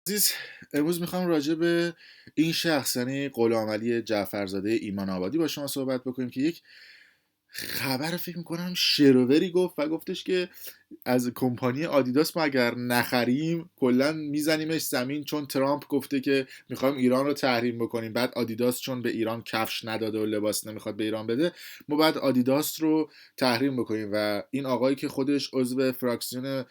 عزیز، امروز میخوام راجع به این شخص یعنی غلامعلی جعفرزاده ایمان آبادی با شما صحبت بکنیم که یک خبر فکر میکنم شروری گفت و گفتش که از کمپانی آدیداس ما اگر نخریم کلا میزنیمش زمین، چون ترامپ گفته که میخوایم ایران رو تحریم بکنیم. بعد آدیداس چون به ایران کفش نداده و لباس نمیخواد به ایران بده، ما بعد آدیداس رو تحریم بکنیم. و این آقایی که خودش عضو فراکسیون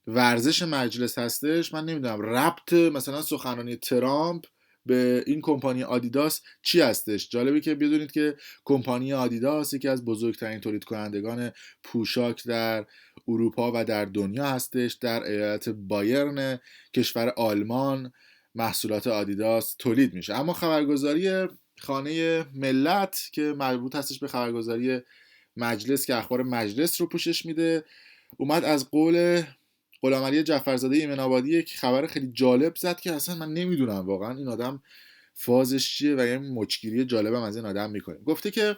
ورزش مجلس هستش، من نمیدونم ربط مثلا سخنرانی ترامپ به این کمپانی آدیداس چی هستش. جالبه که بدونید که کمپانی آدیداس یکی از بزرگترین تولید کنندگان پوشاک در اروپا و در دنیا هستش. در ایالت بایرن کشور آلمان محصولات آدیداس تولید میشه. اما خبرگزاری خانه ملت که مربوط هستش به خبرگزاری مجلس که اخبار مجلس رو پوشش میده، اومد از قول غلامعلی جعفرزاده ایمن آبادی یک خبر خیلی جالب زد که اصلا من نمیدونم واقعا این آدم فازش چیه و یه مچگیری جالبم از این آدم میکنیم. گفته که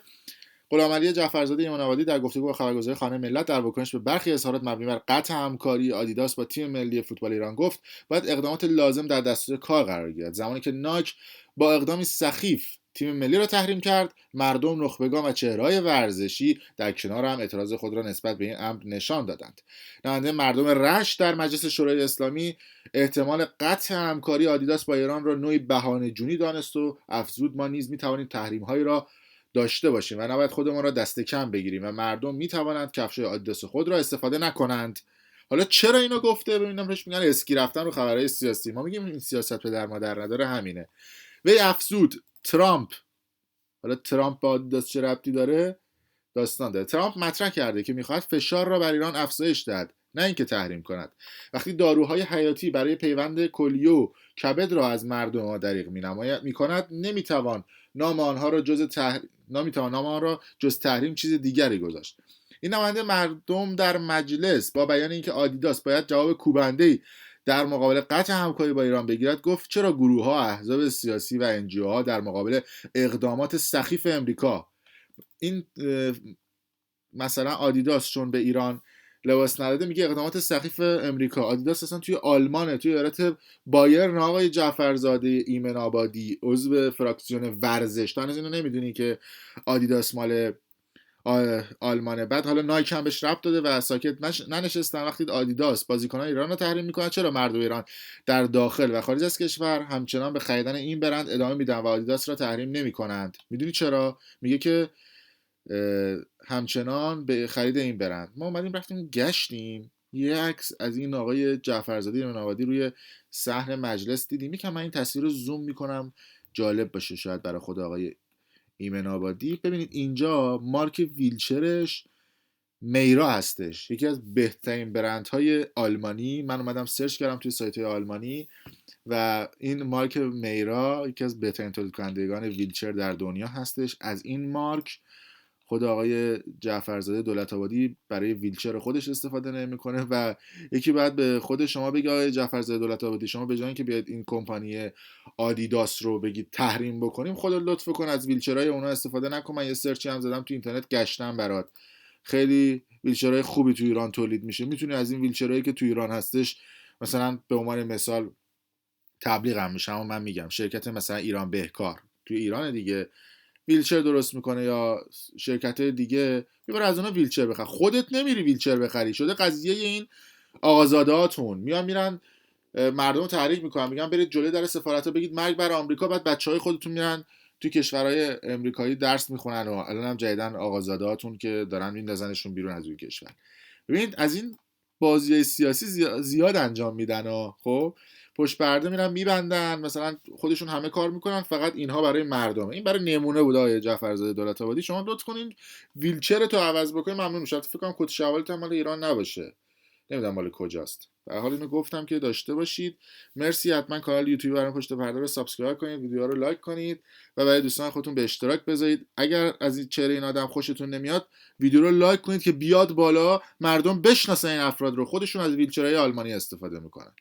غلامعلی جعفرزاده ایمان آبادی در گفتگو با خبرگزاری خانه ملت در واکنش به برخی اظهارات مبنی بر قطع همکاری آدیداس با تیم ملی فوتبال ایران گفت باید اقدامات لازم در دستور کار قرار گیرد. زمانی که نایک با اقدامی سخیف تیم ملی را تحریم کرد، مردم، نخبگان و چهره‌های ورزشی در کنار هم اعتراض خود را نسبت به این امر نشان دادند. نماینده مردم رشت در مجلس شورای اسلامی احتمال قطع همکاری آدیداس با ایران را نوعی بهانه‌جویی دانست و افزود ما نیز می‌توانیم تحریم‌هایی را داشته باشیم و نباید خودمان را دست کم بگیریم و مردم می‌توانند کفش‌های آدیداس خود را استفاده نکنند. حالا چرا اینو گفته؟ ببینم بهش میگن اسکی رفتن رو خبرهای سیاسی. ما میگیم این سیاست پدر مادر نداره، همینه. وی افزود ترامپ، حالا ترامپ با آدیداس چه ربطی داره؟ داستان داره. ترامپ مطرح کرده که میخواهد فشار را بر ایران افزایش دهد، نه اینکه تحریم کند. وقتی داروهای حیاتی برای پیوند کلیه و کبد را از مردم ما دریغ میکند، نمیتوان نام آنها را جز تحریم چیز دیگری گذاشت. این نماینده مردم در مجلس با بیان اینکه آدیداس باید جواب کوبنده‌ای در مقابل قطع همکاری با ایران بگیرد، گفت چرا گروه‌ها، احزاب سیاسی و انجیوها در مقابل اقدامات سخیف امریکا، این مثلا آدیداس چون به ایران لباس نداده میگه اقدامات سخیف امریکا. آدیداس اصلا توی آلمانه، توی ایالت بایرن. آقای جعفرزاده ایمن آبادی عضو فراکسیون ورزش، تو هنوز اینو نمیدونی که آدیداس مال آلمانه. بعد حالا نایک هم بهش ربط داده و ساکت ننشستن. وقتی آدیداس بازیکنان ایران رو تحریم میکنه، چرا مردم ایران در داخل و خارج از کشور همچنان به خریدن این برند ادامه میدن و آدیداس را تحریم نمیکنند؟ میدونی چرا؟ میگه که همچنان به خرید این برند. ما اومدیم رفتیم گشتیم یه عکس از این آقای جعفرزاده ایمن آبادی روی صحن مجلس دیدیم. یکم من این تصویر رو زوم میکنم جالب باشه شاید برای خود آقای ایمن آبادی. ببینید اینجا مارک ویلچرش میرا هستش، یکی از بهترین برندهای آلمانی. من اومدم سرچ کردم توی سایت های آلمانی و این مارک میرا یکی از بهترین تولید کنندگان ویلچر در دنیا هستش. از این مارک خود آقای جعفرزاده دولت آبادی برای ویلچر خودش استفاده نمیکنه و یکی بعد به خود شما بگه آقای جعفرزاده دولت آبادی، شما به جای اینکه بیاید این کمپانی آدیداس رو بگید تحریم بکنیم، خودت لطف کن از ویلچرهای اونا استفاده نکن. من یه سرچی هم زدم تو اینترنت گشتم برات، خیلی ویلچرهای خوبی تو ایران تولید میشه. میتونی از این ویلچرهایی که تو ایران هستش مثلا به عنوان مثال تبلیغ هم میشه، اما من میگم شرکت مثلا ایران بهکار تو ایران دیگه ویلچر درست میکنه، یا شرکت دیگه میبره از اونها ویلچر بخره. خودت نمیری ویلچر بخری. شده قضیه این آقازادهاتون میان میرن مردم رو تحریک میکنن، میگن برید جلوی در سفارت ها بگید مرگ بر آمریکا. بعد بچهای خودتون میرن تو کشورهای امریکایی درس میخونن و الان هم جدیدن آقازادهاتون که دارن میندازنشون بیرون از اون کشور. ببینید از این بازی سیاسی زیاد انجام میدن و خب پشت پرده میرن میبندن، مثلا خودشون همه کار میکنن، فقط اینها برای مردمه. این برای نمونه بود آقای جعفرزاده دولت آبادی. شما لطف کنین ویلچر تو عوض بکنین ممنون میشم. فکر کنم کت شوالت مال ایران نباشه، نمیدونم مال کجاست. در حال اینو گفتم که داشته باشید. مرسی. حتما کانال یوتیوب برام پشت پرده رو سابسکرایب کنید، ویدیوها رو لایک کنید و برای دوستان خودتون به اشتراک بذارید. اگر از این چهره این آدم خوشتون نمیاد، ویدیو رو لایک کنید که بیاد بالا، مردم بشناسن این افراد رو. خودشون از ویلچرهای آلمانی استفاده میکنن.